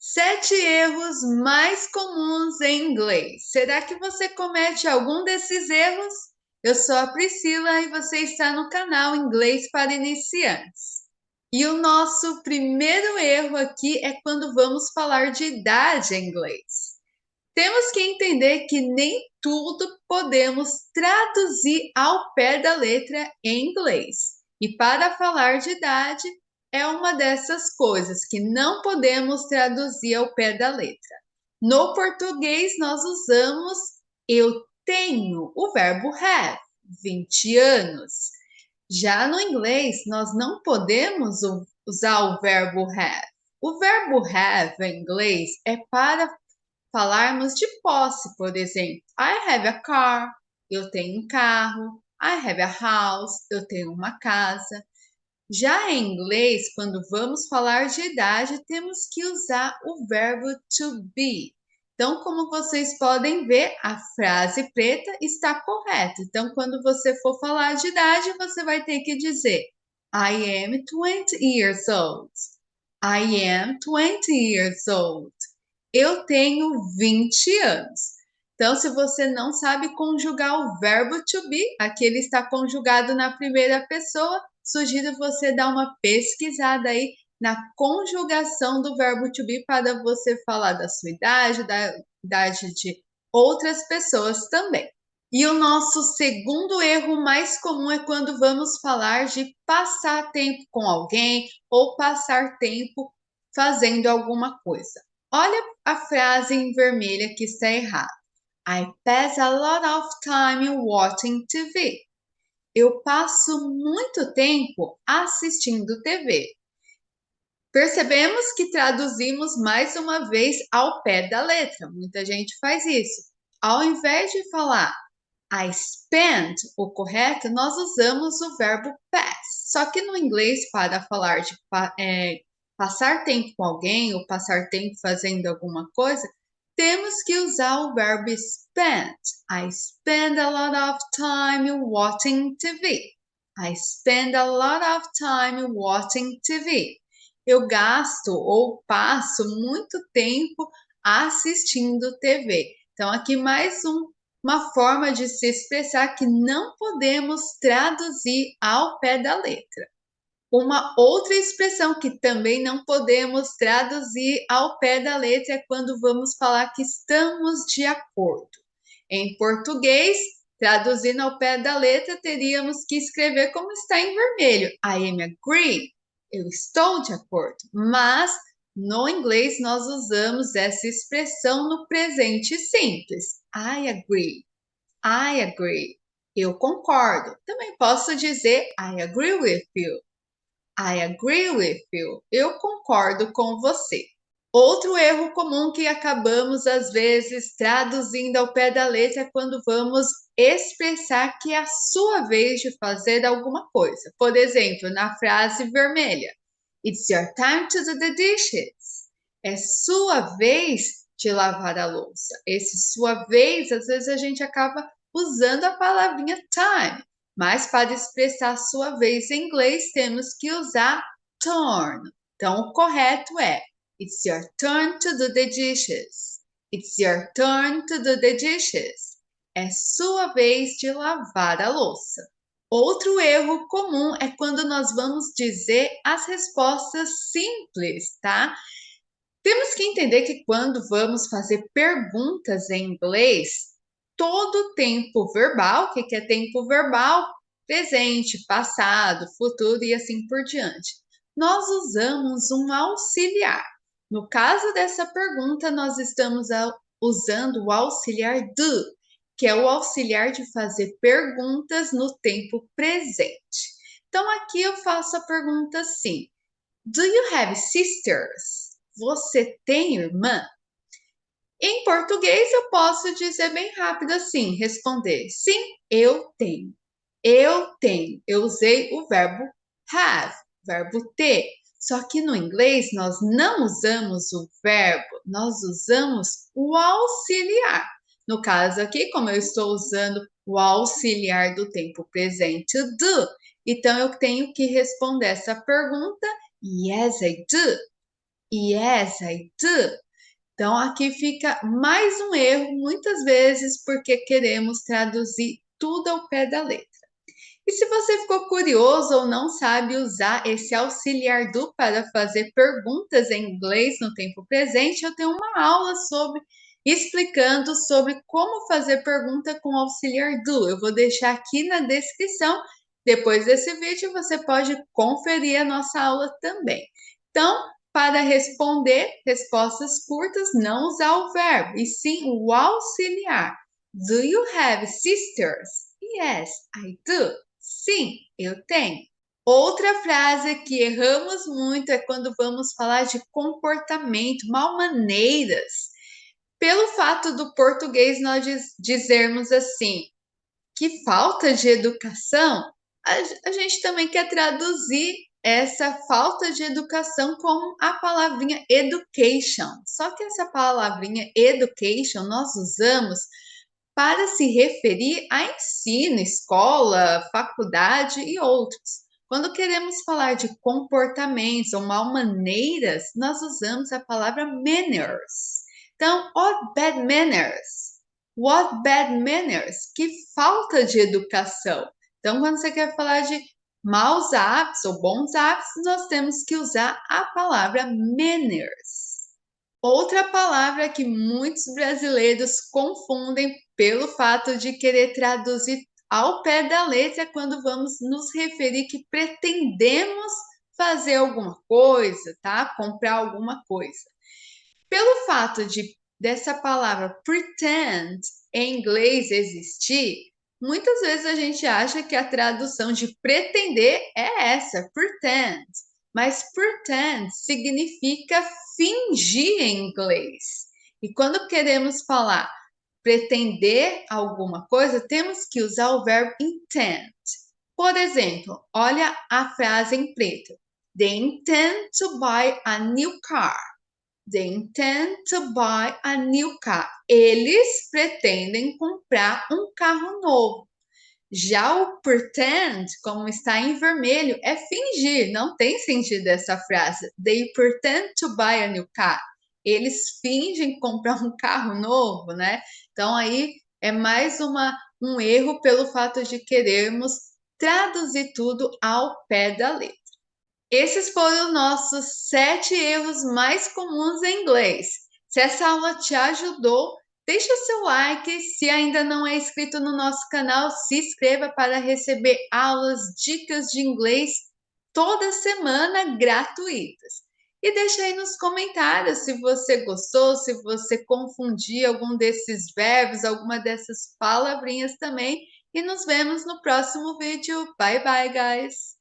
Sete erros mais comuns em inglês. Será que você comete algum desses erros? Eu sou a Priscila e você está no canal Inglês para Iniciantes. E o nosso primeiro erro aqui é quando vamos falar de idade em inglês. Temos que entender que nem tudo podemos traduzir ao pé da letra em inglês. E para falar de idade, é uma dessas coisas que não podemos traduzir ao pé da letra. No português, nós usamos eu tenho, o verbo have, 20 anos. Já no inglês, nós não podemos usar o verbo have. O verbo have em inglês é para falarmos de posse, por exemplo. I have a car, eu tenho um carro. I have a house, eu tenho uma casa. Já em inglês, quando vamos falar de idade, temos que usar o verbo to be. Então, como vocês podem ver, a frase preta está correta. Então, quando você for falar de idade, você vai ter que dizer I am 20 years old. I am 20 years old. Eu tenho 20 anos. Então, se você não sabe conjugar o verbo to be, aqui ele está conjugado na primeira pessoa, sugiro você dar uma pesquisada aí na conjugação do verbo to be para você falar da sua idade, da idade de outras pessoas também. E o nosso segundo erro mais comum é quando vamos falar de passar tempo com alguém ou passar tempo fazendo alguma coisa. Olha a frase em vermelha que está errada. I pass a lot of time watching TV. Eu passo muito tempo assistindo TV. Percebemos que traduzimos mais uma vez ao pé da letra. Muita gente faz isso. Ao invés de falar I spend, o correto, nós usamos o verbo pass. Só que no inglês, para falar de passar tempo com alguém ou passar tempo fazendo alguma coisa, temos que usar o verbo spend. I spend a lot of time watching TV. I spend a lot of time watching TV. Eu gasto ou passo muito tempo assistindo TV. Então, aqui mais uma forma de se expressar que não podemos traduzir ao pé da letra. Uma outra expressão que também não podemos traduzir ao pé da letra é quando vamos falar que estamos de acordo. Em português, traduzindo ao pé da letra, teríamos que escrever como está em vermelho. I am agree. Eu estou de acordo. Mas no inglês nós usamos essa expressão no presente simples. I agree. I agree. Eu concordo. Também posso dizer I agree with you. I agree with you. Eu concordo com você. Outro erro comum que acabamos às vezes traduzindo ao pé da letra é quando vamos expressar que é a sua vez de fazer alguma coisa. Por exemplo, na frase vermelha, It's your time to do the dishes. É sua vez de lavar a louça. Esse sua vez, às vezes a gente acaba usando a palavrinha time. Mas para expressar sua vez em inglês, temos que usar turn. Então, o correto é It's your turn to do the dishes. It's your turn to do the dishes. É sua vez de lavar a louça. Outro erro comum é quando nós vamos dizer as respostas simples, tá? Temos que entender que quando vamos fazer perguntas em inglês, todo tempo verbal, o que é tempo verbal? Presente, passado, futuro e assim por diante. Nós usamos um auxiliar. No caso dessa pergunta, nós estamos usando o auxiliar do, que é o auxiliar de fazer perguntas no tempo presente. Então, aqui eu faço a pergunta assim: Do you have sisters? Você tem irmã? Em português, eu posso dizer bem rápido assim, responder: sim, eu tenho. Eu tenho. Eu usei o verbo have, verbo ter. Só que no inglês nós não usamos o verbo, nós usamos o auxiliar. No caso aqui, como eu estou usando o auxiliar do tempo presente, o do, então eu tenho que responder essa pergunta: Yes, I do. Yes, I do. Então, aqui fica mais um erro, muitas vezes, porque queremos traduzir tudo ao pé da letra. E se você ficou curioso ou não sabe usar esse auxiliar do para fazer perguntas em inglês no tempo presente, eu tenho uma aula explicando sobre como fazer pergunta com auxiliar do. Eu vou deixar aqui na descrição. Depois desse vídeo, você pode conferir a nossa aula também. Então, para responder respostas curtas, não usar o verbo, e sim o auxiliar. Do you have sisters? Yes, I do. Sim, eu tenho. Outra frase que erramos muito é quando vamos falar de comportamento, mal-maneiras. Pelo fato do português nós dizermos assim, que falta de educação, a gente também quer traduzir essa falta de educação com a palavrinha education. Só que essa palavrinha education nós usamos para se referir a ensino, escola, faculdade e outros. Quando queremos falar de comportamentos ou mal-maneiras, nós usamos a palavra manners. Então, what bad manners? What bad manners? Que falta de educação. Então, quando você quer falar de maus hábitos ou bons hábitos, nós temos que usar a palavra manners. Outra palavra que muitos brasileiros confundem pelo fato de querer traduzir ao pé da letra quando vamos nos referir que pretendemos fazer alguma coisa, tá? Comprar alguma coisa. Pelo fato dessa palavra pretend em inglês existir, muitas vezes a gente acha que a tradução de pretender é essa, pretend. Mas pretend significa fingir em inglês. E quando queremos falar pretender alguma coisa, temos que usar o verbo intend. Por exemplo, olha a frase em preto. They intend to buy a new car. They intend to buy a new car. Eles pretendem comprar um carro novo. Já o pretend, como está em vermelho, é fingir. Não tem sentido essa frase. They pretend to buy a new car. Eles fingem comprar um carro novo, né? Então aí é mais um erro pelo fato de querermos traduzir tudo ao pé da letra. Esses foram nossos 7 erros mais comuns em inglês. Se essa aula te ajudou, deixa o seu like. Se ainda não é inscrito no nosso canal, se inscreva para receber aulas, dicas de inglês toda semana gratuitas. E deixa aí nos comentários se você gostou, se você confundiu algum desses verbos, alguma dessas palavrinhas também. E nos vemos no próximo vídeo. Bye bye, guys!